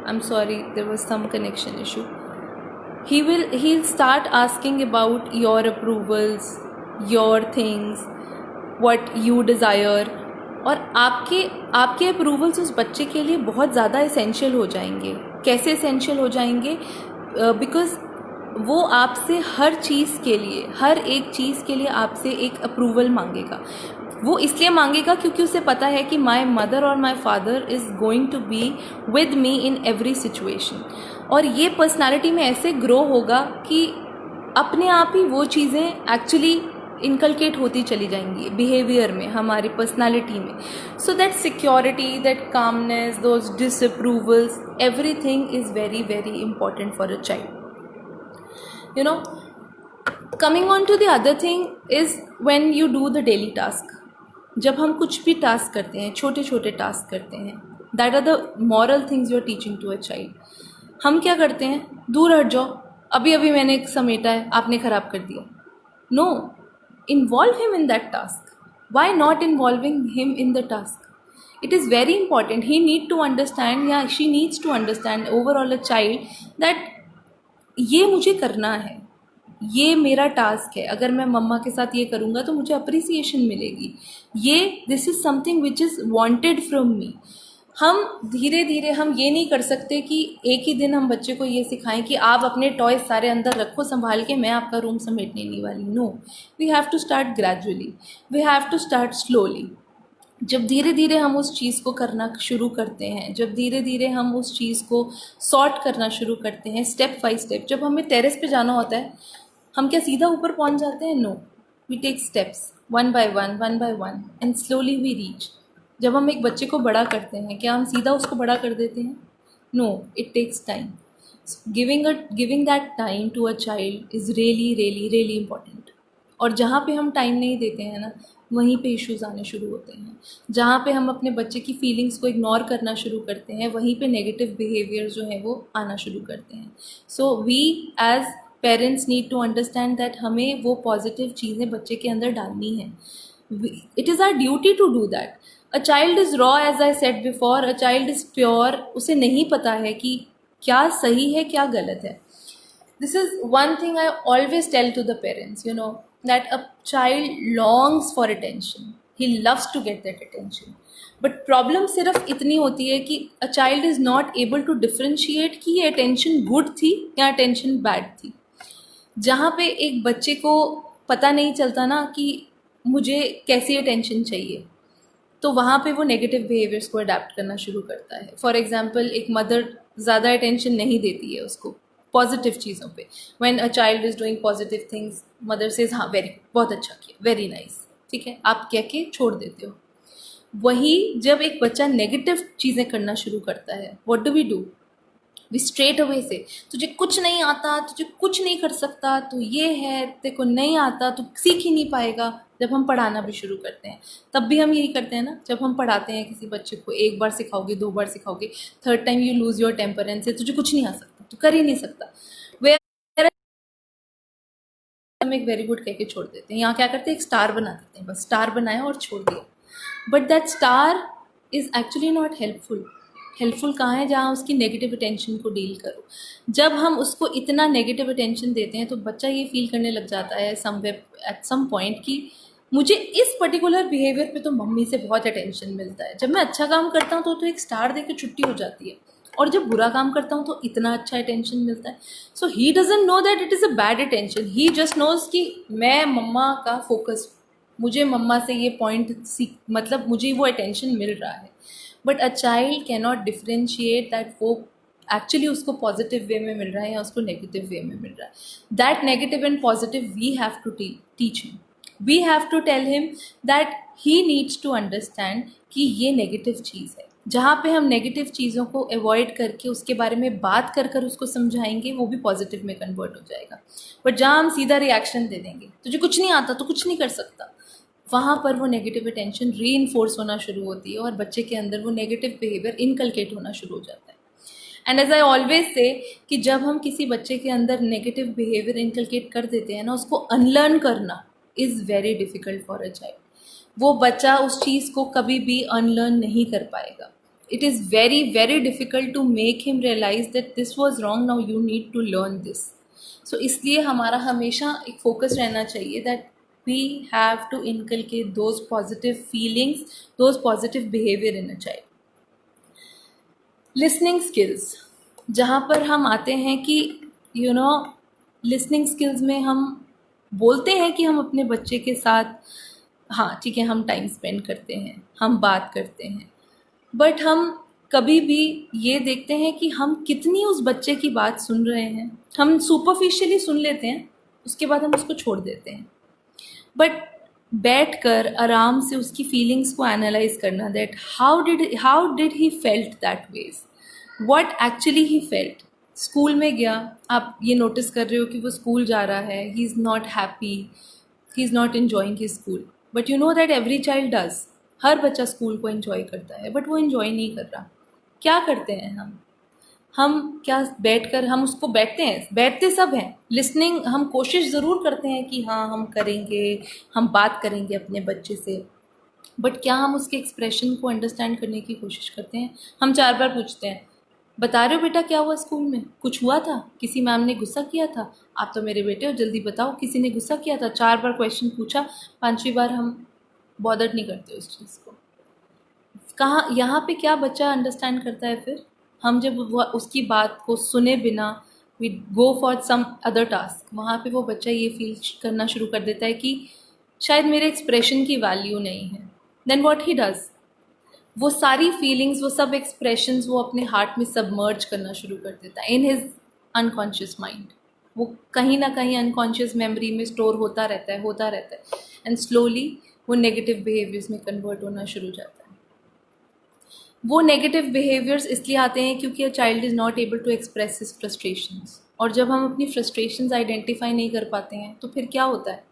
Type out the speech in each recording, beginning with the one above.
I'm sorry, there was some connection issue. He'll start asking about your approvals, your things, what you desire. और आपके approvals उस बच्चे के लिए बहुत ज़्यादा एसेंशियल हो जाएंगे. कैसे एसेंशियल हो जाएंगे? बिकॉज वो आपसे हर चीज़ के लिए, हर एक चीज़ के लिए आपसे एक अप्रूवल मांगेगा. वो इसलिए मांगेगा क्योंकि उसे पता है कि माई मदर और my father is going to be with me in every situation. और ये पर्सनालिटी में ऐसे ग्रो होगा कि अपने आप ही वो चीज़ें एक्चुअली इनकलकेट होती चली जाएंगी बिहेवियर में, हमारी पर्सनालिटी में. So that security, that calmness, those disapprovals, everything is very very important for a child. You know, coming on to the other thing is when you do the daily task. जब हम कुछ भी task करते हैं, छोटे छोटे task करते हैं, that are the moral things you are teaching to a child. हम क्या करते हैं? दूर हट जाओ, अभी अभी मैंने एक समेटा है, आपने ख़राब कर दिया. No, involve him in that टास्क. Why not involving him in the task? It is very important. He need to understand, या she needs to understand, overall a child, that ये मुझे करना है, ये मेरा टास्क है. अगर मैं मम्मा के साथ ये करूँगा तो मुझे अप्रिसिएशन मिलेगी. ये this is something which is wanted from me. हम धीरे धीरे हम ये नहीं कर सकते कि एक ही दिन हम बच्चे को ये सिखाएं कि आप अपने टॉयज सारे अंदर रखो संभाल के, मैं आपका रूम समेटने नहीं वाली. No, we have to start gradually, we have to start slowly. जब धीरे धीरे हम उस चीज़ को करना शुरू करते हैं, जब धीरे धीरे हम उस चीज़ को सॉर्ट करना शुरू करते हैं, स्टेप बाय स्टेप. जब हमें टेरेस पे जाना होता है, हम क्या सीधा ऊपर पहुंच जाते हैं? No, we take steps one by one and slowly we reach. जब हम एक बच्चे को बड़ा करते हैं, क्या हम सीधा उसको बड़ा कर देते हैं? No, it takes time. Giving that time to a child is really really really important. और जहाँ पे हम टाइम नहीं देते हैं ना, वहीं पे इश्यूज़ आने शुरू होते हैं. जहाँ पे हम अपने बच्चे की फीलिंग्स को इग्नोर करना शुरू करते हैं, वहीं पे नेगेटिव बिहेवियर जो है वो आना शुरू करते हैं. So we as parents need to understand that हमें वो पॉजिटिव चीज़ें बच्चे के अंदर डालनी है. It is our duty to do that. A child is raw, as I said before. A child is pure. उसे नहीं पता है कि क्या सही है क्या गलत है. This is one thing I always tell to the parents, you know, that a child longs for attention. He loves to get that attention. But problem सिर्फ इतनी होती है कि a child is not able to differentiate कि ये attention good थी या attention bad थी. जहाँ पे एक बच्चे को पता नहीं चलता ना कि मुझे कैसी attention चाहिए, तो वहाँ पे वो नेगेटिव बिहेवियर्स को अडेप्ट करना शुरू करता है. फॉर एग्जाम्पल, एक मदर ज़्यादा अटेंशन नहीं देती है उसको पॉजिटिव चीज़ों पे. When a child is doing positive things, mother says हाँ वेरी बहुत अच्छा किया, वेरी नाइस, ठीक है, आप कह के छोड़ देते हो. वही जब एक बच्चा नेगेटिव चीज़ें करना शुरू करता है, what do we do? We straight away से तुझे कुछ नहीं आता, तुझे कुछ नहीं कर सकता, तू ये है, तेरे को नहीं आता, तू सीख ही नहीं पाएगा. जब हम पढ़ाना भी शुरू करते हैं तब भी हम यही करते हैं ना. जब हम पढ़ाते हैं किसी बच्चे को, एक बार सिखाओगे, दो बार सिखाओगे, third time you lose your temper and say तुझे कुछ नहीं आ सकता, तू कर ही नहीं सकता. वे हम एक वेरी गुड कह के छोड़ देते हैं. यहाँ क्या करते हैं? एक स्टार बना देते हैं, बस स्टार बनाया और छोड़ दिया. But that star is actually not helpful. Helpful कहाँ है? जहाँ उसकी नेगेटिव अटेंशन को डील करो. जब हम उसको इतना नेगेटिव अटेंशन देते हैं तो बच्चा ये फील करने लग जाता है समवेयर एट सम पॉइंट कि मुझे इस पर्टिकुलर बिहेवियर पे तो मम्मी से बहुत अटेंशन मिलता है. जब मैं अच्छा काम करता हूँ तो एक स्टार दे के छुट्टी हो जाती है, और जब बुरा काम करता हूँ तो इतना अच्छा अटेंशन मिलता है. So he doesn't know that it is a bad attention. He just knows कि मैं मम्मा का फोकस, मुझे मम्मा से ये पॉइंट मतलब मुझे वो अटेंशन मिल रहा है. But a child can not differentiate that वो एक्चुअली उसको पॉजिटिव वे में मिल रहा है या उसको नेगेटिव वे में मिल रहा है. That negative and positive we have to teach him. We have to tell him that he needs to understand कि ये नेगेटिव चीज़ है. जहाँ पे हम नेगेटिव चीज़ों को अवॉइड करके उसके बारे में बात कर कर उसको समझाएंगे, वो भी पॉजिटिव में कन्वर्ट हो जाएगा. बट जहाँ हम सीधा रिएक्शन दे देंगे, तुझे कुछ नहीं आता तो कुछ नहीं कर सकता, वहाँ पर वो नेगेटिव अटेंशन री-इन्फोर्स होना शुरू होती है और बच्चे के अंदर वो नेगेटिव बिहेवियर इनकलकेट होना शुरू हो जाता है. And as I always say कि जब हम किसी बच्चे के अंदर नेगेटिव बिहेवियर इनकलकेट कर देते हैं ना, उसको अनलर्न करना is very difficult for a child. वो बच्चा उस चीज़ को कभी भी अनलर्न नहीं कर पाएगा. it is very very difficult to make him realize that this was wrong, now you need to learn this. So इसलिए हमारा हमेशा एक फोकस रहना चाहिए that we have to inculcate those positive feelings, those positive behavior in a child. Listening skills, जहाँ पर हम आते हैं कि लिसनिंग स्किल्स में हम बोलते हैं कि हम अपने बच्चे के साथ हाँ ठीक है हम टाइम स्पेंड करते हैं, हम बात करते हैं, बट हम कभी भी ये देखते हैं कि हम कितनी उस बच्चे की बात सुन रहे हैं. हम सुपरफिशियली सुन लेते हैं, उसके बाद हम उसको छोड़ देते हैं. बट बैठ कर आराम से उसकी फीलिंग्स को एनालाइज करना, that how did he felt that ways, what actually he felt. School में गया, आप ये नोटिस कर रहे हो कि वो स्कूल जा रहा है, he is not happy, he is not enjoying his school, but you know that every child does. हर बच्चा स्कूल को एन्जॉय करता है, बट वो एन्जॉय नहीं कर रहा. क्या करते हैं हम क्या बैठकर हम उसको बैठते सब हैं, लिसनिंग हम कोशिश ज़रूर करते हैं कि हाँ हम करेंगे, हम बात करेंगे अपने बच्चे से, बट क्या हम उसके एक्सप्रेशन को अंडरस्टैंड करने की कोशिश करते हैं. हम 4 बार पूछते हैं, बता रहे हो बेटा क्या हुआ स्कूल में, कुछ हुआ था, किसी मैम ने गुस्सा किया था, आप तो मेरे बेटे हो जल्दी बताओ, किसी ने गुस्सा किया था. 4 बार क्वेश्चन पूछा, 5वीं बार हम बॉदर नहीं करते उस चीज़ को. कहाँ यहाँ पे क्या बच्चा अंडरस्टैंड करता है. फिर हम जब उसकी बात को सुने बिना we go for some other task, वहाँ पे वो बच्चा ये फील करना शुरू कर देता है कि शायद मेरे एक्सप्रेशन की वैल्यू नहीं है. देन व्हाट ही डज, वो सारी फीलिंग्स, वो सब एक्सप्रेशंस वो अपने हार्ट में सबमर्ज करना शुरू कर देता है इन हिज अनकॉन्शियस माइंड. वो कहीं ना कहीं अनकॉन्शियस मेमोरी में स्टोर होता रहता है एंड स्लोली वो नेगेटिव बिहेवियर्स में कन्वर्ट होना शुरू हो जाता है. वो नेगेटिव बिहेवियर्स इसलिए आते हैं क्योंकि a child is not able to express his frustrations. और जब हम अपनी फ्रस्ट्रेशंस आइडेंटिफाई नहीं कर पाते हैं तो फिर क्या होता है,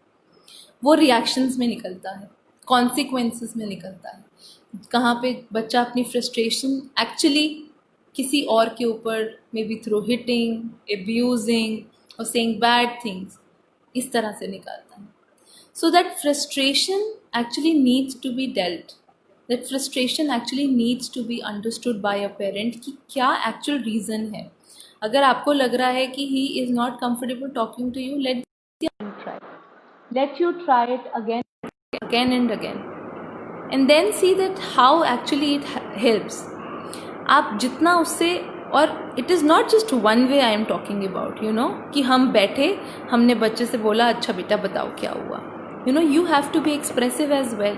वो रिएक्शंस में निकलता है, कॉन्सिक्वेंसेस में निकलता है, कहाँ पे बच्चा अपनी फ्रस्ट्रेशन एक्चुअली किसी और के ऊपर maybe through hitting, abusing और सेइंग बैड थिंग्स, इस तरह से निकालता है. So that frustration actually needs to be dealt, that frustration actually needs to be understood by a parent कि क्या एक्चुअल रीज़न है. अगर आपको लग रहा है कि he is not comfortable talking to you, let you try it again and again and then see that how actually it helps. आप जितना उससे, और it is not just one way I am talking about, कि हम बैठे, हमने बच्चे से बोला अच्छा बेटा बताओ क्या हुआ, you have to be expressive as well.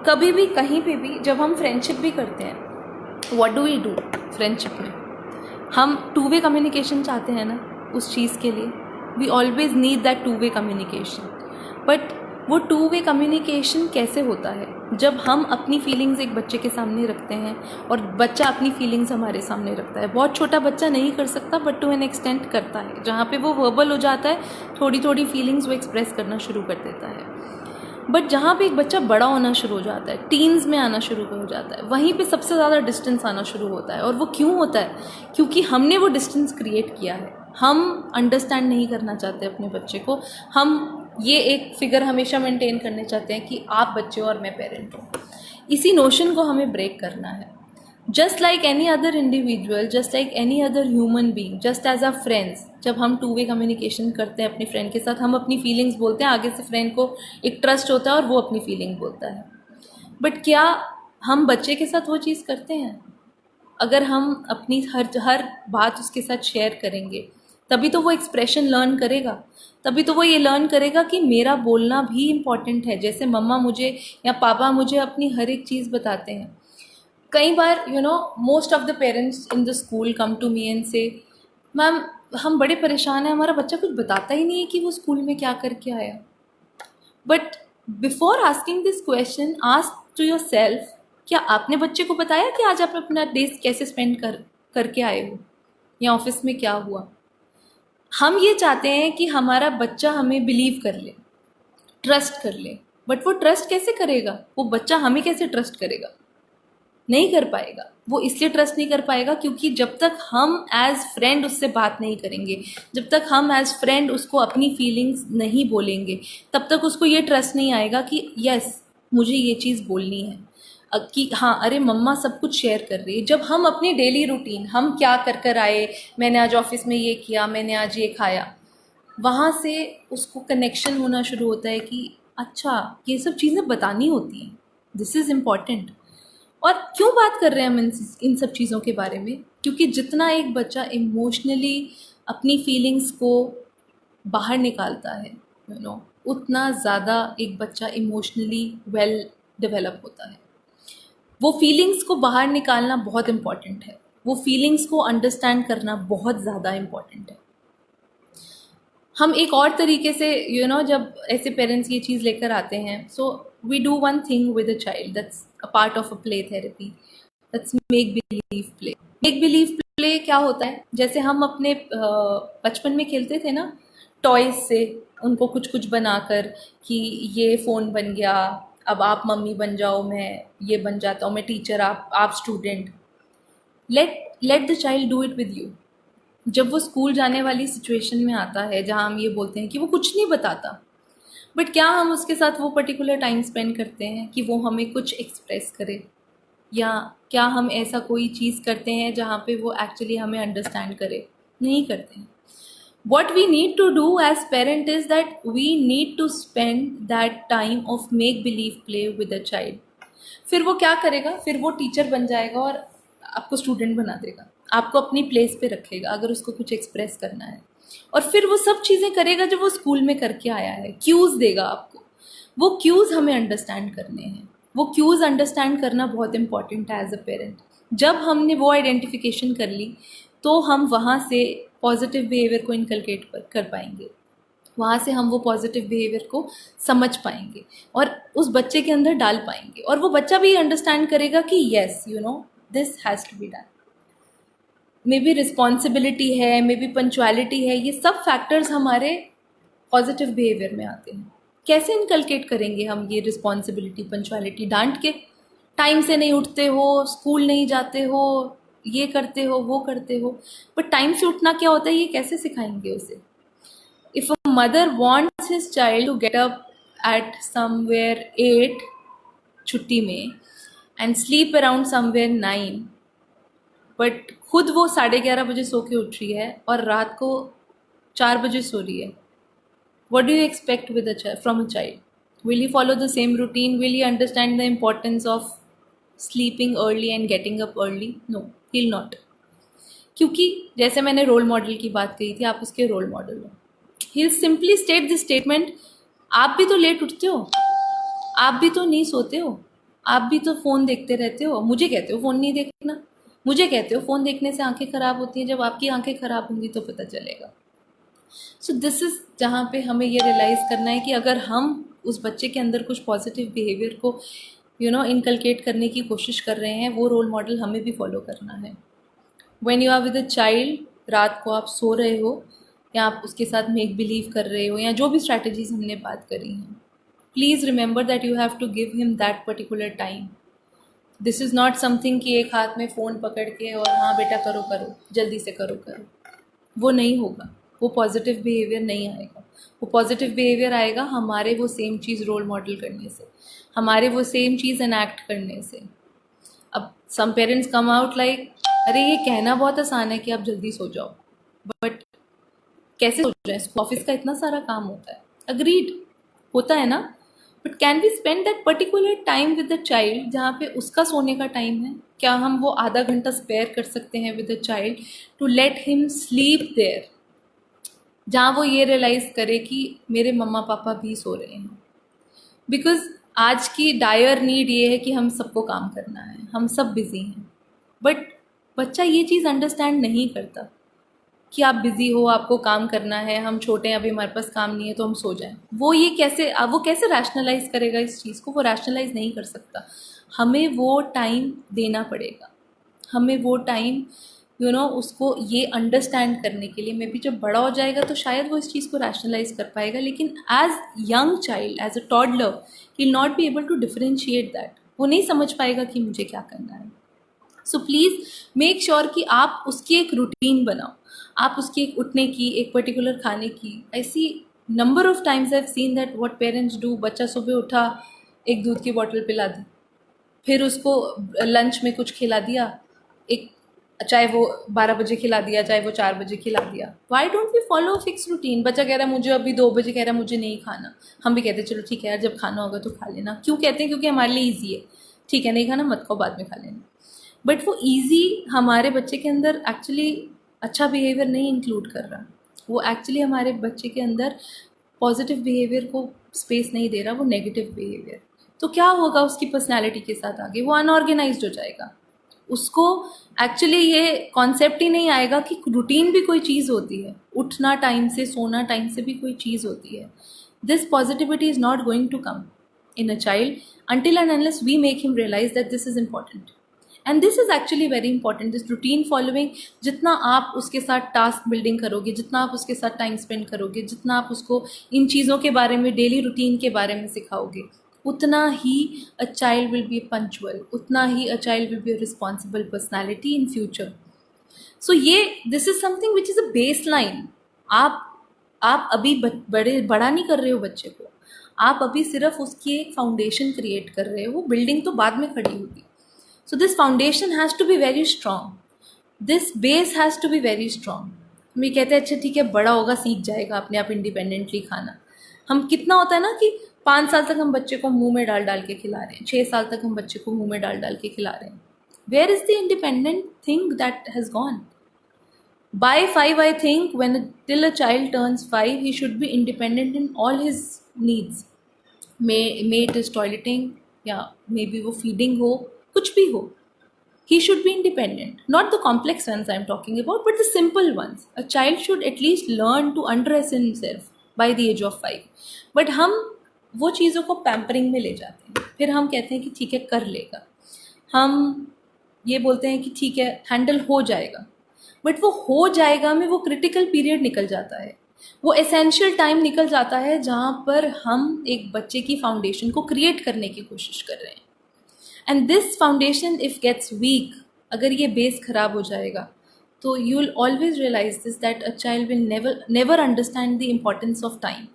कभी भी कहीं पे भी जब हम फ्रेंडशिप भी करते हैं, what do we do friendship में, हम 2-way कम्युनिकेशन चाहते हैं ना उस चीज़ के लिए. We always need that 2-way communication. But वो 2-way कम्युनिकेशन कैसे होता है, जब हम अपनी फीलिंग्स एक बच्चे के सामने रखते हैं और बच्चा अपनी फीलिंग्स हमारे सामने रखता है. बहुत छोटा बच्चा नहीं कर सकता बट टू एन एक्सटेंट करता है, जहाँ पे वो वर्बल हो जाता है, थोड़ी थोड़ी फीलिंग्स वो एक्सप्रेस करना शुरू कर देता है. बट जहाँ पे एक बच्चा बड़ा होना शुरू हो जाता है, टीन्स में आना शुरू हो जाता है, वहीं पे सबसे ज़्यादा डिस्टेंस आना शुरू होता है. और वो क्यों होता है, क्योंकि हमने वो डिस्टेंस क्रिएट किया है. हम अंडरस्टैंड नहीं करना चाहते अपने बच्चे को, हम ये एक फिगर हमेशा मेंटेन करने चाहते हैं कि आप बच्चे हो और मैं पेरेंट हूँ. इसी नोशन को हमें ब्रेक करना है. Just like any other individual, just like any other human being, just as a friends, जब हम 2-way कम्युनिकेशन करते हैं अपने फ्रेंड के साथ, हम अपनी फीलिंग्स बोलते हैं, आगे से फ्रेंड को एक ट्रस्ट होता है और वो अपनी फीलिंग बोलता है. बट क्या हम बच्चे के साथ वो चीज़ करते हैं? अगर हम अपनी हर बात उसके साथ शेयर करेंगे तभी तो वो एक्सप्रेशन लर्न करेगा, तभी तो वो ये लर्न करेगा कि मेरा बोलना भी इम्पॉर्टेंट है. जैसे मम्मा मुझे या पापा मुझे अपनी हर एक चीज़ बताते हैं. कई बार most of the parents in the school come to me and say, ma'am हम बड़े परेशान हैं, हमारा बच्चा कुछ बताता ही नहीं है कि वो स्कूल में क्या करके आया. But before asking this question, ask to yourself, क्या आपने बच्चे को बताया कि आज आप अपना डे कैसे स्पेंड करके आए हो या ऑफिस में क्या हुआ. हम ये चाहते हैं कि हमारा बच्चा हमें बिलीव कर ले, ट्रस्ट कर ले, बट वो ट्रस्ट कैसे करेगा, वो बच्चा हमें कैसे ट्रस्ट करेगा? नहीं कर पाएगा. वो इसलिए ट्रस्ट नहीं कर पाएगा क्योंकि जब तक हम एज फ्रेंड उससे बात नहीं करेंगे, जब तक हम एज फ्रेंड उसको अपनी फीलिंग्स नहीं बोलेंगे, तब तक उसको ये ट्रस्ट नहीं आएगा कि यस मुझे ये चीज़ बोलनी है. कि हाँ अरे मम्मा सब कुछ शेयर कर रही है। जब हम अपनी डेली रूटीन, हम क्या कर कर आए, मैंने आज ऑफिस में ये किया, मैंने आज ये खाया, वहाँ से उसको कनेक्शन होना शुरू होता है कि अच्छा ये सब चीज़ें बतानी होती हैं, दिस इज़ इम्पॉर्टेंट। और क्यों बात कर रहे हैं हम इन सब चीज़ों के बारे में? क्योंकि जितना एक बच्चा इमोशनली अपनी फीलिंग्स को बाहर निकालता है, उतना ज़्यादा एक बच्चा इमोशनली वेल डेवलप होता है। वो फीलिंग्स को बाहर निकालना बहुत इम्पॉर्टेंट है, वो फीलिंग्स को अंडरस्टैंड करना बहुत ज़्यादा इम्पॉर्टेंट है। हम एक और तरीके से जब ऐसे पेरेंट्स ये चीज़ लेकर आते हैं, so we do one thing with a child, that's a part of a play therapy, that's make believe play. Make believe play क्या होता है? जैसे हम अपने बचपन में खेलते थे ना टॉयज से, उनको कुछ कुछ बनाकर कि ये फ़ोन बन गया, अब आप मम्मी बन जाओ, मैं ये बन जाता हूँ, मैं टीचर, आप student. Let the child do it with you. जब वो स्कूल जाने वाली सिचुएशन में आता है जहाँ हम ये बोलते हैं कि वो कुछ नहीं बताता, बट क्या हम उसके साथ वो पर्टिकुलर टाइम स्पेंड करते हैं कि वो हमें कुछ एक्सप्रेस करे? या क्या हम ऐसा कोई चीज़ करते हैं जहाँ पे वो एक्चुअली हमें अंडरस्टैंड करे? नहीं करते हैं। What we need to do as parent is that we need to spend that time of make believe play with a child. फिर वो क्या करेगा? फिर वो टीचर बन जाएगा और आपको स्टूडेंट बना देगा, आपको अपनी प्लेस पे रखेगा अगर उसको कुछ एक्सप्रेस करना है। और फिर वो सब चीज़ें करेगा जो वो स्कूल में करके आया है, क्यूज़ देगा आपको। वो क्यूज़ हमें अंडरस्टैंड करने हैं, वो क्यूज़ अंडरस्टैंड करना बहुत इंपॉर्टेंट है एज अ पेरेंट। जब हमने वो आइडेंटिफिकेशन कर ली तो हम वहाँ से पॉजिटिव बिहेवियर को इनकलकेट कर पाएंगे, वहाँ से हम वो पॉजिटिव बिहेवियर को समझ पाएंगे और उस बच्चे के अंदर डाल पाएंगे। और वो बच्चा भी अंडरस्टैंड करेगा कि yes this has to be done. Maybe responsibility है, मे बी पंचुअलिटी है, ये सब फैक्टर्स हमारे पॉजिटिव बिहेवियर में आते हैं। कैसे इनकलकेट करेंगे हम ये रिस्पॉन्सिबिलिटी, पंचुअलिटी? डांट के, टाइम से नहीं उठते हो, स्कूल नहीं जाते हो, ये करते हो, वो करते हो। बट टाइम से उठना क्या होता है, ये कैसे सिखाएंगे उसे? If a mother wants his child to get up at somewhere 8 छुट्टी में and sleep around somewhere 9, but खुद वो 11:30 बजे सो के उठ रही है और रात को 4 बजे सो रही है, what do you expect with from a child? Will he follow the same routine? Will he understand the importance of sleeping early and getting up early? No, he'll not. क्योंकि जैसे मैंने रोल मॉडल की बात कही थी, आप उसके role model हो। He'll simply state this statement, आप भी तो लेट उठते हो, आप भी तो नहीं सोते हो, आप भी तो फ़ोन देखते रहते हो, मुझे कहते हो फ़ोन नहीं देखना, मुझे कहते हो फ़ोन देखने से आंखें ख़राब होती हैं। जब आपकी आंखें ख़राब होंगी तो पता चलेगा। सो दिस इज़ जहाँ पे हमें ये रियलाइज़ करना है कि अगर हम उस बच्चे के अंदर कुछ पॉजिटिव बिहेवियर को इनकलकेट करने की कोशिश कर रहे हैं, वो रोल मॉडल हमें भी फॉलो करना है। When you are with a child, रात को आप सो रहे हो या आप उसके साथ मेक बिलीव कर रहे हो या जो भी स्ट्रैटेजीज हमने बात करी हैं, please remember that you have to give him that particular time. This is not something कि एक हाथ में फ़ोन पकड़ के और हाँ बेटा करो करो, जल्दी से करो करो, वो नहीं होगा। वो पॉजिटिव बिहेवियर नहीं आएगा। वो पॉजिटिव बिहेवियर आएगा हमारे वो सेम चीज़ रोल मॉडल करने से, हमारे वो सेम चीज़ एनैक्ट करने से। अब some parents come out like, अरे ये कहना बहुत आसान है कि आप जल्दी सो जाओ, बट कैसे सो जाए? ऑफिस का इतना सारा काम होता है। अग्रीड, होता है ना, but can we spend that particular time with the child जहाँ पे उसका सोने का टाइम है? क्या हम वो आधा घंटा स्पेयर कर सकते हैं with the child to let him sleep there, जहाँ वो ये रियलाइज़ करे कि मेरे मम्मा पापा भी सो रहे हैं? बिकॉज आज की डायर नीड ये है कि हम सबको काम करना है, हम सब बिज़ी हैं, बट बच्चा ये चीज़ अंडरस्टैंड नहीं करता कि आप बिज़ी हो, आपको काम करना है, हम छोटे हैं, अभी हमारे पास काम नहीं है तो हम सो जाएं। वो कैसे रैशनलाइज करेगा इस चीज़ को? वो रैशनलाइज नहीं कर सकता। हमें वो टाइम देना पड़ेगा, हमें वो टाइम उसको ये अंडरस्टैंड करने के लिए। मे बी जब बड़ा हो जाएगा तो शायद वो इस चीज़ को रैशनलाइज कर पाएगा, लेकिन as young child, as a toddler, he will not be able to differentiate that. वो नहीं समझ पाएगा कि मुझे क्या करना है। सो प्लीज़ मेक श्योर कि आप उसकी एक रूटीन बनाओ, आप उसकी एक उठने की, एक पर्टिकुलर खाने की। ऐसी number of times I have seen that what parents do, बच्चा सुबह उठा, एक दूध की बॉटल पिला दी, फिर उसको लंच में कुछ खिला दिया, एक चाहे वो 12 बजे खिला दिया, चाहे वो 4 बजे खिला दिया। Why don't we follow fix routine? बच्चा कह रहा है मुझे अभी 2 बजे कह रहा है मुझे नहीं खाना, हम भी कहते हैं चलो ठीक है यार, जब खाना होगा तो खा लेना। क्यों कहते हैं? क्योंकि हमारे लिए ईजी है, ठीक है नहीं खाना मत खाओ, बाद में खा लेना। बट वो ईजी हमारे बच्चे के अंदर एक्चुअली अच्छा बिहेवियर नहीं इंक्लूड कर रहा, वो एक्चुअली हमारे बच्चे के अंदर पॉजिटिव बिहेवियर को स्पेस नहीं दे रहा, वो नेगेटिव बिहेवियर। तो क्या होगा उसकी पर्सनैलिटी के साथ आगे? वो अनऑर्गेनाइज्ड हो जाएगा, उसको एक्चुअली ये कॉन्सेप्ट ही नहीं आएगा कि रूटीन भी कोई चीज़ होती है, उठना टाइम से, सोना टाइम से भी कोई चीज़ होती है। This positivity is not going to come in a child until and unless we make him realize that this is important. And this is actually very important, this routine following। जितना आप उसके साथ टास्क बिल्डिंग करोगे, जितना आप उसके साथ time spend करोगे, जितना आप उसको इन चीज़ों के बारे में, डेली रूटीन के बारे में सिखाओगे, उतना ही a child will be punctual, उतना ही a child will be a responsible personality in future. So ये this is something which is a baseline. आप अभी बड़ा नहीं कर रहे हो बच्चे को, आप अभी सिर्फ उसकी एक फाउंडेशन क्रिएट कर रहे हो, वो बिल्डिंग तो बाद में खड़ी होगी। So this foundation has to be very strong, this base has to be very strong. हम ये कहते हैं अच्छा ठीक है बड़ा होगा सीख जाएगा अपने आप इंडिपेंडेंटली खाना। हम कितना होता है ना कि 5 साल तक हम बच्चे को मुंह में डाल डाल के खिला रहे हैं, 6 साल तक हम बच्चे को मुंह में डाल डाल के खिला रहे हैं। Where is the independent thing that has gone? By 5 I think when till a child turns 5 he should be independent in all his needs. May it is toileting या मे बी वो फीडिंग हो, कुछ भी हो, he should be independent. Not the complex ones I am talking about, but the simple ones. A child should at least learn to undress himself by the age of 5. But हम वो चीज़ों को pampering में ले जाते हैं, फिर हम कहते हैं कि ठीक है कर लेगा, हम ये बोलते हैं कि ठीक है हैंडल हो जाएगा। बट वो हो जाएगा में वो क्रिटिकल पीरियड निकल जाता है, वो एसेंशियल टाइम निकल जाता है जहाँ पर हम एक बच्चे की फाउंडेशन को क्रिएट करने की कोशिश कर रहे हैं। And this foundation if gets weak, अगर ये बेस खराब हो जाएगा तो you will always realise this that a child will never understand the importance of time,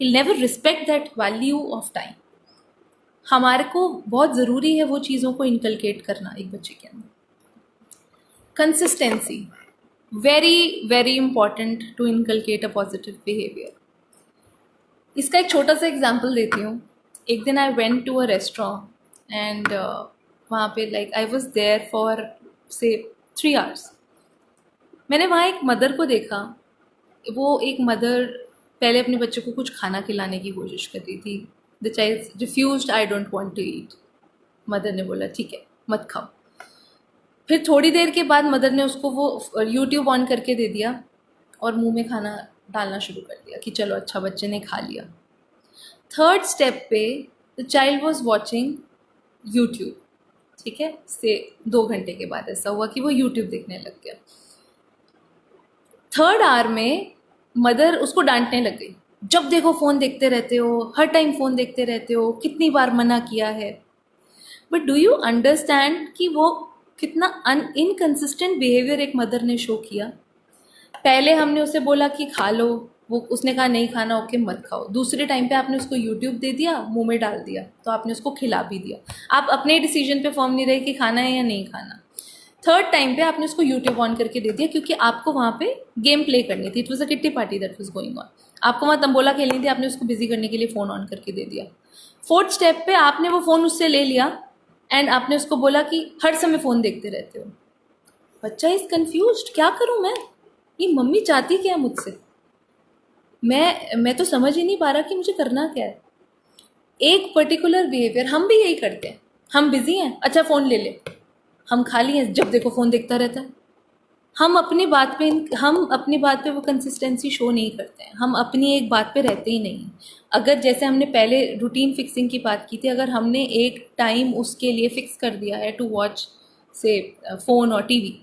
will never respect that value of time. हमारे को बहुत ज़रूरी है वो चीज़ों को इनकलकेट करना एक बच्चे के अंदर। Consistency, very very important to inculcate a positive behaviour. इसका एक छोटा सा एग्जाम्पल देती हूँ। एक दिन I went to a restaurant and वहाँ पे like I was there for से 3 hours। मैंने वहाँ एक मदर को देखा, वो एक मदर पहले अपने बच्चे को कुछ खाना खिलाने की कोशिश कर रही थी। The child refused, I don't want to eat. Mother ने बोला ठीक है मत खाओ। फिर थोड़ी देर के बाद मदर ने उसको वो यूट्यूब ऑन करके दे दिया और मुंह में खाना डालना शुरू कर दिया कि चलो अच्छा बच्चे ने खा लिया। 3rd स्टेप पे the child was watching YouTube, ठीक है, से 2 घंटे के बाद ऐसा हुआ कि वो यूट्यूब देखने लग गया। 3rd आवर में मदर उसको डांटने लग गई, जब देखो फ़ोन देखते रहते हो, हर टाइम फ़ोन देखते रहते हो, कितनी बार मना किया है। बट डू यू अंडरस्टैंड कि वो कितना इनकंसिस्टेंट बिहेवियर एक मदर ने शो किया? पहले हमने उसे बोला कि खा लो, वो उसने कहा नहीं खाना, ओके मत खाओ। दूसरे टाइम पे आपने उसको यूट्यूब दे दिया, मुंह में डाल दिया, तो आपने उसको खिला भी दिया। आप अपने डिसीजन पे फॉर्म नहीं रहे कि खाना है या नहीं खाना। 3rd टाइम पे आपने उसको यूट्यूब ऑन करके दे दिया क्योंकि आपको वहाँ पे गेम प्ले करनी थी। It was a kitty party that was going on, आपको वहाँ तंबोला खेलनी थी, आपने उसको बिजी करने के लिए फ़ोन ऑन करके दे दिया। 4th स्टेप पे आपने वो फ़ोन उससे ले लिया एंड आपने उसको बोला कि हर समय फ़ोन देखते रहते हो। बच्चा इज़ कन्फ्यूज्ड, क्या करूँ मैं, ये मम्मी चाहती क्या है मुझसे, मैं तो समझ ही नहीं पा रहा कि मुझे करना क्या है। एक पर्टिकुलर बिहेवियर हम भी यही करते हैं, हम बिजी हैं, अच्छा फ़ोन ले ले, हम खाली हैं, जब देखो फ़ोन देखता रहता है। हम अपनी बात पे वो कंसिस्टेंसी शो नहीं करते हैं, हम अपनी एक बात पे रहते ही नहीं। अगर जैसे हमने पहले रूटीन फिक्सिंग की बात की थी, अगर हमने एक टाइम उसके लिए फ़िक्स कर दिया है टू वॉच से फ़ोन और टीवी,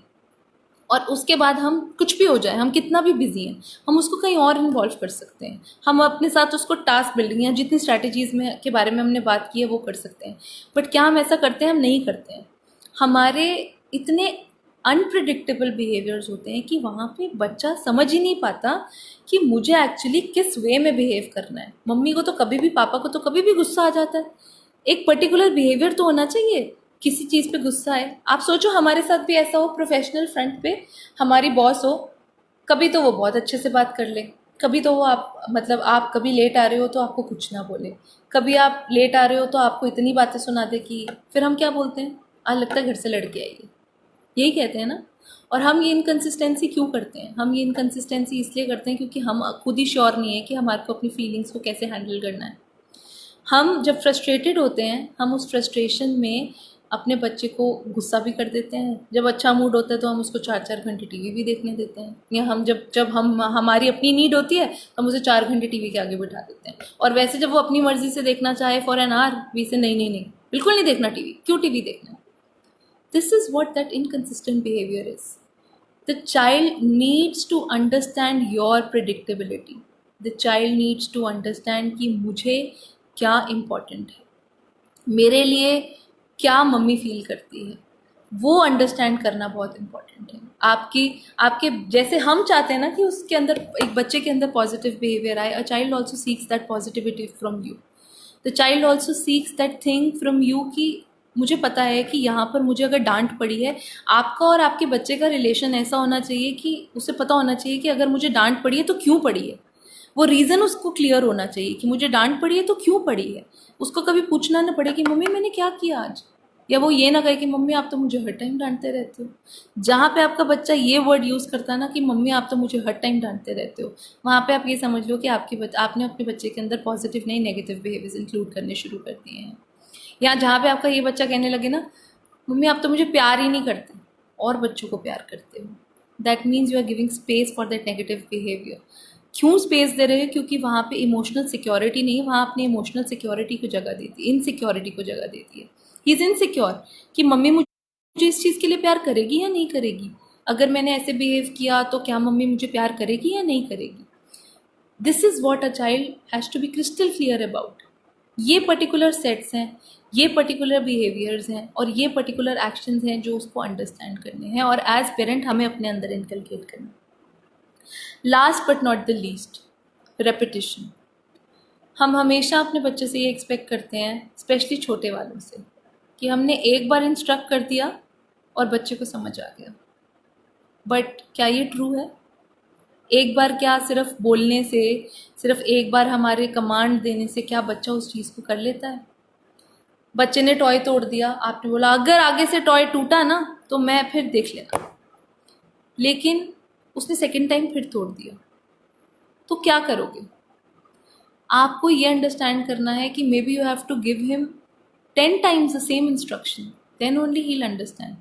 और उसके बाद हम कुछ भी हो जाए, हम कितना भी बिजी हैं, हम उसको कहीं और इन्वॉल्व कर सकते हैं। हम अपने साथ उसको टास्क बिल्डिंग या जितनी स्ट्रैटेजीज़ में के बारे में हमने बात की है वो कर सकते हैं। बट क्या हम ऐसा करते हैं? हम नहीं करते हैं। हमारे इतने अनप्रिडिक्टेबल बिहेवियर्स होते हैं कि वहाँ पे बच्चा समझ ही नहीं पाता कि मुझे एक्चुअली किस वे में बिहेव करना है। मम्मी को तो कभी भी, पापा को तो कभी भी गुस्सा आ जाता है। एक पर्टिकुलर बिहेवियर तो होना चाहिए किसी चीज़ पे गुस्सा है, आप सोचो हमारे साथ भी ऐसा हो, प्रोफेशनल फ्रंट पे हमारी बॉस हो, कभी तो वो बहुत अच्छे से बात कर ले, कभी तो वो आप मतलब आप कभी लेट आ रहे हो तो आपको कुछ ना बोले, कभी आप लेट आ रहे हो तो आपको इतनी बातें सुना दे कि फिर हम क्या बोलते हैं, आज लगता है घर से लड़के आई है, यही कहते हैं ना। और हम ये इनकन्सिस्टेंसी क्यों करते हैं, हम ये इनकन्सिस्टेंसी इसलिए करते हैं क्योंकि हम खुद ही श्योर नहीं है कि हमारे को अपनी फीलिंग्स को कैसे हैंडल करना है। हम जब फ्रस्ट्रेटेड होते हैं हम उस फ्रस्ट्रेशन में अपने बच्चे को गुस्सा भी कर देते हैं, जब अच्छा मूड होता है तो हम उसको 4-4 घंटे टीवी भी देखने देते हैं, या हम जब जब हम हमारी अपनी नीड होती है तो हम उसे 4 घंटे टीवी के आगे बिठा देते हैं। और वैसे जब वो अपनी मर्जी से देखना चाहे फॉर एन आवर, वी से नहीं नहीं नहीं बिल्कुल नहीं देखना टीवी, क्यों टीवी देखना। This is what that inconsistent behaviour is. The child needs to understand your predictability, the child needs to understand कि मुझे क्या इम्पोर्टेंट है, मेरे लिए क्या मम्मी फील करती है, वो अंडरस्टैंड करना बहुत इम्पोर्टेंट है। आपके जैसे हम चाहते हैं ना कि उसके अंदर, एक बच्चे के अंदर पॉजिटिव बिहेवियर आए, a child also seeks that positivity from you, the child also seeks that thing from you कि मुझे पता है कि यहाँ पर मुझे अगर डांट पड़ी है, आपका और आपके बच्चे का रिलेशन ऐसा होना चाहिए कि उसे पता होना चाहिए कि अगर मुझे डांट पड़ी है तो क्यों पड़ी है, वो रीज़न उसको क्लियर होना चाहिए कि मुझे डांट पड़ी है तो क्यों पड़ी है। उसको कभी पूछना ना पड़े कि मम्मी मैंने क्या किया आज, या वो ये ना कहे कि मम्मी आप तो मुझे हर टाइम डांटते रहते हो। जहाँ पे आपका बच्चा ये वर्ड यूज़ करता है ना कि मम्मी आप तो मुझे हर टाइम डांटते रहते हो, वहाँ पे आप ये समझ लो कि आपने अपने बच्चे के अंदर पॉजिटिव नहीं नेगेटिव बिहेवियर्स इंक्लूड करने शुरू कर दिए हैं। या जहाँ पे आपका ये बच्चा कहने लगे ना मम्मी आप तो मुझे प्यार ही नहीं करते और बच्चों को प्यार करते हो, that means you are giving space for that negative behaviour. क्यों स्पेस दे रहे हो, क्योंकि वहाँ पे इमोशनल सिक्योरिटी नहीं, वहाँ अपनी इमोशनल सिक्योरिटी को जगह देती है, इनसिक्योरिटी को जगह देती है। ही इज़ इनसिक्योर कि मम्मी मुझे इस चीज़ के लिए प्यार करेगी या नहीं करेगी, अगर मैंने ऐसे बिहेव किया तो क्या मम्मी मुझे प्यार करेगी या नहीं करेगी। This is what a child has to be crystal clear about. ये पर्टिकुलर सेट्स हैं, ये पर्टिकुलर बिहेवियर्स हैं और ये पर्टिकुलर एक्शंस हैं जो उसको अंडरस्टैंड करने हैं और एज पेरेंट हमें अपने अंदर इनकलकेट करना। Last but not the least, repetition. हम हमेशा अपने बच्चे से ये एक्सपेक्ट करते हैं, स्पेशली छोटे वालों से, कि हमने एक बार इंस्ट्रक्ट कर दिया और बच्चे को समझ आ गया। बट क्या ये ट्रू है? एक बार क्या सिर्फ बोलने से, सिर्फ एक बार हमारे कमांड देने से क्या बच्चा उस चीज़ को कर लेता है? बच्चे ने टॉय तोड़ दिया, आपने बोला अगर आगे से टॉय टूटा ना तो मैं फिर देख लेना, लेकिन उसने सेकंड टाइम फिर तोड़ दिया, तो क्या करोगे? आपको ये अंडरस्टैंड करना है कि maybe you have to give him 10 times the same instruction, then only he will understand.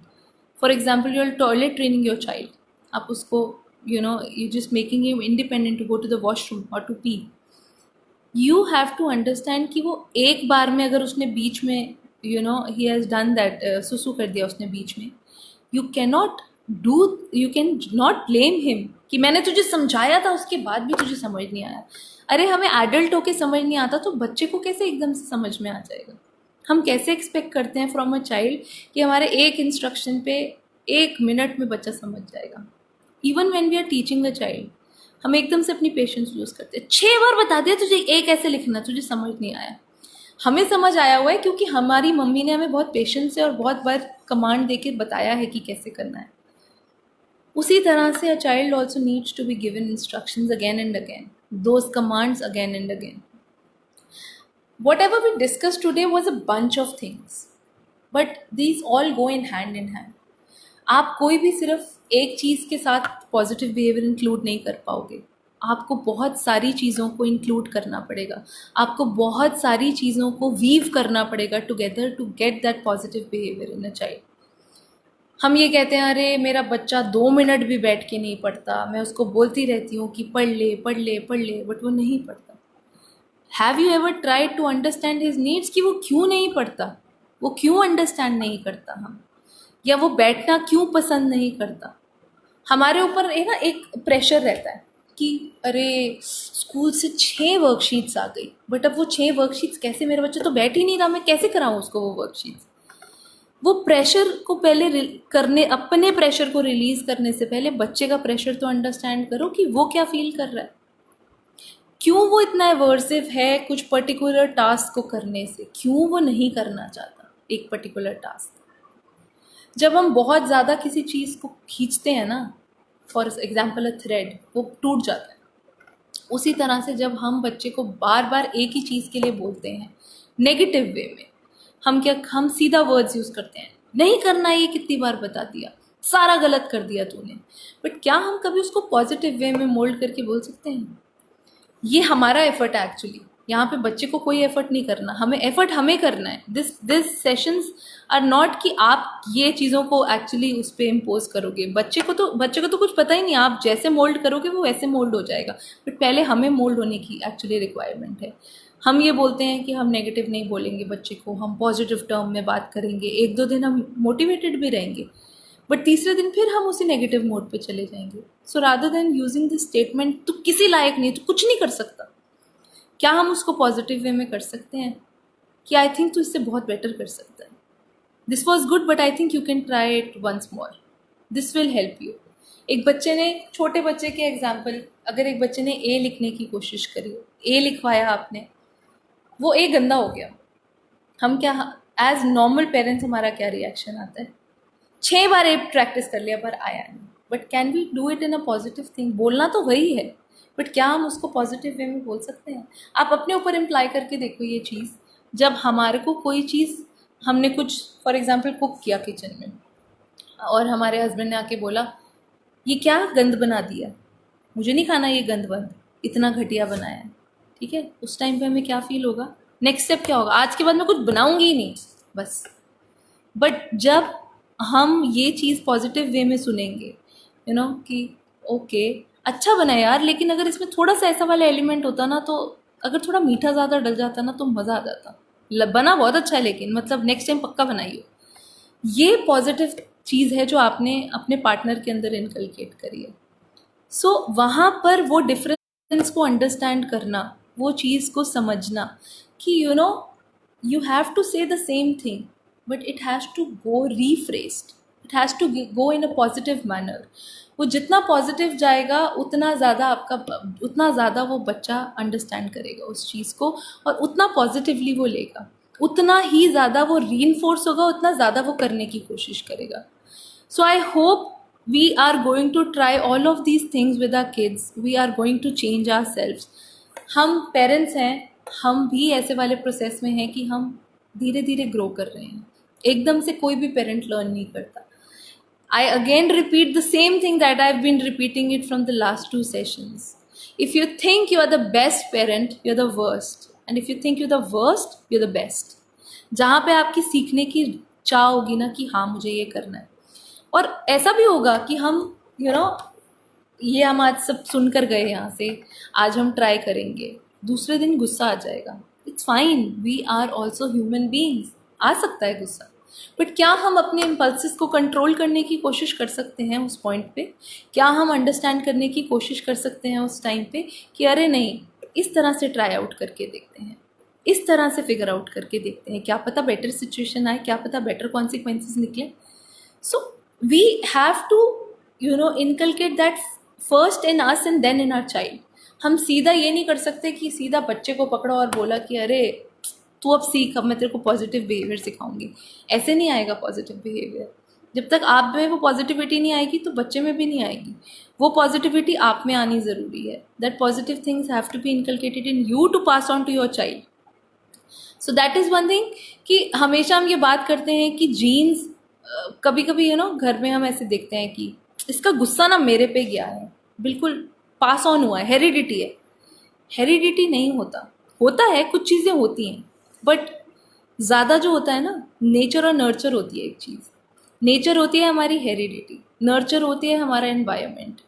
For example you are toilet training your child, आप उसको you just making him independent to go to the washroom और to pee. You have to understand कि वो एक बार में अगर उसने बीच में ही हैज़ डन दैट, सुसु कर दिया उसने बीच में, you can not blame him कि मैंने तुझे समझाया था उसके बाद भी तुझे समझ नहीं आया। अरे हमें एडल्ट होके समझ नहीं आता तो बच्चे को कैसे एकदम से समझ में आ जाएगा? हम कैसे एक्सपेक्ट करते हैं फ्रॉम अ चाइल्ड कि हमारे एक इंस्ट्रक्शन पे 1 मिनट में बच्चा समझ जाएगा? Even when we are teaching a child हम एकदम से अपनी पेशेंस लूज करते हैं। 6 बार बता दिया तुझे एक ऐसे लिखना, तुझे समझ नहीं आया। हमें समझ आया हुआ है क्योंकि हमारी मम्मी ने हमें बहुत पेशेंस से और बहुत बार कमांड देके बताया है कि कैसे करना है। उसी तरह से a child also needs to be given instructions again and again, those commands again and again. Whatever we discussed today was a bunch of things, but these all go in hand. आप कोई भी सिर्फ एक चीज़ के साथ positive behaviour include नहीं कर पाओगे, आपको बहुत सारी चीज़ों को इंक्लूड करना पड़ेगा, आपको बहुत सारी चीज़ों को वीव करना पड़ेगा together to get that positive behaviour in a child. हम ये कहते हैं अरे मेरा बच्चा 2 मिनट भी बैठ के नहीं पढ़ता, मैं उसको बोलती रहती हूँ कि पढ़ ले पढ़ ले पढ़ ले, बट वो नहीं पढ़ता। Have you ever tried to understand his needs कि वो क्यों नहीं पढ़ता, वो क्यों अंडरस्टैंड नहीं करता हम, या वो बैठना क्यों पसंद नहीं करता? हमारे ऊपर ना एक प्रेशर रहता है कि अरे स्कूल से 6 वर्कशीट्स आ गई, बट अब वो 6 वर्कशीट्स कैसे, मेरा बच्चा तो बैठ ही नहीं रहा, मैं कैसे कराऊँ उसको वो वर्कशीट्स? वो प्रेशर को पहले करने, अपने प्रेशर को रिलीज़ करने से पहले बच्चे का प्रेशर तो अंडरस्टैंड करो कि वो क्या फील कर रहा है, क्यों वो इतना एवर्सिव है कुछ पर्टिकुलर टास्क को करने से, क्यों वो नहीं करना चाहता एक पर्टिकुलर टास्क। जब हम बहुत ज़्यादा किसी चीज़ को खींचते हैं ना, फॉर एग्जाम्पल अ थ्रेड, वो टूट जाता है। उसी तरह से जब हम बच्चे को बार बार एक ही चीज़ के लिए बोलते हैं नेगेटिव वे में, हम सीधा वर्ड्स यूज़ करते हैं, नहीं करना, ये कितनी बार बता दिया, सारा गलत कर दिया तूने। बट क्या हम कभी उसको पॉजिटिव वे में मोल्ड करके बोल सकते हैं? ये हमारा एफर्ट है एक्चुअली। यहाँ पे बच्चे को कोई एफर्ट नहीं करना, हमें करना है। दिस सेशंस आर नॉट कि आप ये चीज़ों को एक्चुअली उस पर इम्पोज करोगे। बच्चे को तो कुछ पता ही नहीं, आप जैसे मोल्ड करोगे वो वैसे मोल्ड हो जाएगा। बट पहले हमें मोल्ड होने की एक्चुअली रिक्वायरमेंट है। हम ये बोलते हैं कि हम नेगेटिव नहीं बोलेंगे बच्चे को, हम पॉजिटिव टर्म में बात करेंगे, 1-2 दिन हम मोटिवेटेड भी रहेंगे, बट तीसरे दिन फिर हम उसी नेगेटिव मोड पे चले जाएंगे। So rather than using this statement, तो किसी लायक नहीं, तो कुछ नहीं कर सकता, क्या हम उसको पॉजिटिव वे में कर सकते हैं कि आई थिंक तो इससे बहुत बेटर कर सकता है, this was good but I think you can try it once more, this will help you. एक बच्चे ने, छोटे बच्चे के एग्जाम्पल, अगर एक बच्चे ने ए लिखने की कोशिश करी, ए लिखवाया आपने, वो ए गंदा हो गया, हम क्या, एज नॉर्मल पेरेंट्स हमारा क्या रिएक्शन आता है? 6 बार ए प्रैक्टिस कर लिया पर आया नहीं, but can we do it in a positive thing? बोलना तो वही है, बट क्या हम उसको पॉजिटिव वे में बोल सकते हैं? आप अपने ऊपर इम्प्लाई करके देखो ये चीज़। जब हमारे को कोई चीज़, हमने कुछ फॉर एग्जांपल कुक किया किचन में, और हमारे हस्बैंड ने आके बोला ये क्या गंद बना दिया, मुझे नहीं खाना ये गंद वंद, इतना घटिया बनाया है, ठीक है, उस टाइम पे हमें क्या फील होगा? नेक्स्ट स्टेप क्या होगा? आज के बाद मैं कुछ बनाऊंगी ही नहीं बस। बट जब हम ये चीज़ पॉजिटिव वे में सुनेंगे, कि ओके अच्छा बना यार, लेकिन अगर इसमें थोड़ा सा ऐसा वाला एलिमेंट होता ना, तो अगर थोड़ा मीठा ज़्यादा डल जाता ना तो मज़ा आ जाता, बना बहुत अच्छा है लेकिन मतलब नेक्स्ट टाइम पक्का बनाइए। ये पॉजिटिव चीज़ है जो आपने अपने पार्टनर के अंदर इनकलकेट करी है। सो वहाँ पर वो डिफरेंस को अंडरस्टैंड करना, वो चीज़ को समझना कि you have to say the same thing but it has to go rephrased, it has to go in a positive manner. वो जितना पॉजिटिव जाएगा उतना ज़्यादा वो बच्चा अंडरस्टैंड करेगा उस चीज़ को, और उतना पॉजिटिवली वो लेगा, उतना ही ज़्यादा वो रीइंफोर्स होगा, उतना ज़्यादा वो करने की कोशिश करेगा। So I hope we are going to try all of these things with our kids, we are going to change ourselves। हम पेरेंट्स हैं, हम भी ऐसे वाले प्रोसेस में हैं कि हम धीरे धीरे ग्रो कर रहे हैं, एकदम से कोई भी पेरेंट लर्न नहीं करता। I again repeat the same thing that I've been repeating it from the last 2 sessions. If you think you are the best parent, you're the worst, and if you think you're the worst, you're the best। जहाँ पे आपकी सीखने की चाह होगी ना कि हाँ मुझे ये करना है, और ऐसा भी होगा कि हम ये हम आज सब सुनकर गए यहाँ से, आज हम ट्राई करेंगे, दूसरे दिन गुस्सा आ जाएगा, it's fine, we are also human beings, आ सकता है गुस्सा, बट क्या हम अपने इम्पल्सिस को कंट्रोल करने की कोशिश कर सकते हैं उस पॉइंट पे? क्या हम अंडरस्टैंड करने की कोशिश कर सकते हैं उस टाइम पे कि अरे नहीं, इस तरह से ट्राई आउट करके देखते हैं, इस तरह से फिगर आउट करके देखते हैं, क्या पता बेटर सिचुएशन आए, क्या पता बेटर कॉन्सिक्वेंसेस निकले। सो we have to inculcate that first in us and then in our child। हम सीधा ये नहीं कर सकते कि सीधा बच्चे को पकड़ो और बोला कि अरे तू अब सीख, अब मैं तेरे को पॉजिटिव बिहेवियर सिखाऊंगी। ऐसे नहीं आएगा पॉजिटिव बिहेवियर। जब तक आप में वो पॉजिटिविटी नहीं आएगी तो बच्चे में भी नहीं आएगी। वो पॉजिटिविटी आप में आनी ज़रूरी है। That positive things have to be inculcated in you to pass on to your child. So that is one thing कि हमेशा हम ये बात करते हैं कि जीन्स, कभी कभी घर में हम ऐसे देखते हैं कि इसका गुस्सा ना मेरे पे गया है, बिल्कुल पास ऑन हुआ है, हेरिडिटी है। हेरिडिटी नहीं होता है, कुछ चीज़ें होती हैं, बट ज़्यादा जो होता है ना, नेचर और नर्चर होती है एक चीज़। नेचर होती है हमारी हेरिडिटी, नर्चर होती है हमारा एनवायरनमेंट।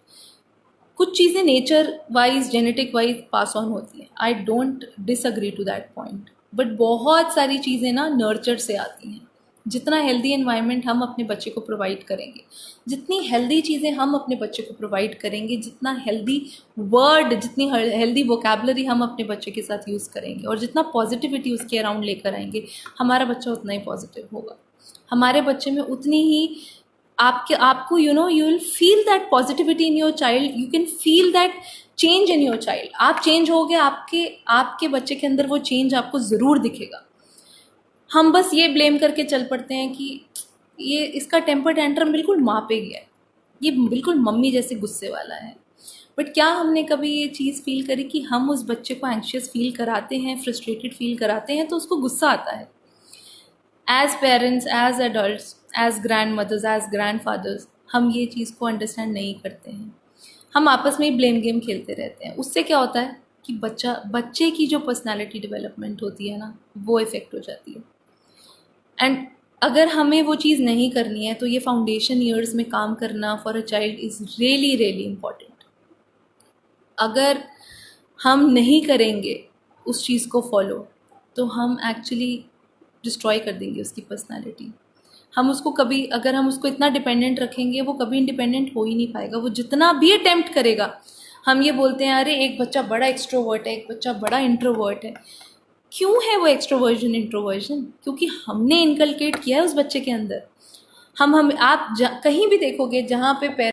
कुछ चीज़ें nature wise, genetic wise pass on होती हैं, I don't disagree to that point, but बहुत सारी चीज़ें ना नर्चर से आती हैं। जितना हेल्दी एनवायरनमेंट हम अपने बच्चे को प्रोवाइड करेंगे, जितनी हेल्दी चीज़ें हम अपने बच्चे को प्रोवाइड करेंगे, जितना हेल्दी वर्ड, जितनी हेल्दी वोकैबुलरी हम अपने बच्चे के साथ यूज़ करेंगे, और जितना पॉजिटिविटी उसके अराउंड लेकर आएंगे, हमारा बच्चा उतना ही पॉजिटिव होगा। हमारे बच्चे में उतनी ही आपको you will feel that positivity in your child, you can feel that change in your child. आप चेंज हो गए, आपके बच्चे के अंदर वो चेंज आपको ज़रूर दिखेगा। हम बस ये ब्लेम करके चल पड़ते हैं कि ये इसका टेम्पर टेंट्रम बिल्कुल माँ पे गया है, ये बिल्कुल मम्मी जैसे गुस्से वाला है। बट क्या हमने कभी ये चीज़ फील करी कि हम उस बच्चे को एंग्शियस फील कराते हैं, फ्रस्ट्रेटेड फील कराते हैं, तो उसको गुस्सा आता है। As parents, as adults, as grandmothers, as grandfathers, हम ये चीज़ को अंडरस्टैंड नहीं करते हैं। हम आपस में ही ब्लेम गेम खेलते रहते हैं। उससे क्या होता है कि बच्चे की जो पर्सनालिटी डेवलपमेंट होती है ना, वो इफ़ेक्ट हो जाती है। एंड अगर हमें वो चीज़ नहीं करनी है तो ये फाउंडेशन ईयर्स में काम करना for a child is really really important. अगर हम नहीं करेंगे उस चीज़ को फॉलो, तो हम एक्चुअली डिस्ट्रॉय कर देंगे उसकी पर्सनालिटी। हम उसको कभी, अगर हम उसको इतना डिपेंडेंट रखेंगे, वो कभी इंडिपेंडेंट हो ही नहीं पाएगा। वो जितना भी अटेम्प्ट करेगा, हम ये बोलते हैं अरे एक बच्चा बड़ा एक्सट्रोवर्ट है, एक बच्चा बड़ा इंट्रोवर्ट है। क्यों है वो एक्सट्रोवर्जन इंट्रोवर्जन? क्योंकि हमने इनकलकेट किया है उस बच्चे के अंदर। हम आप कहीं भी देखोगे जहाँ पे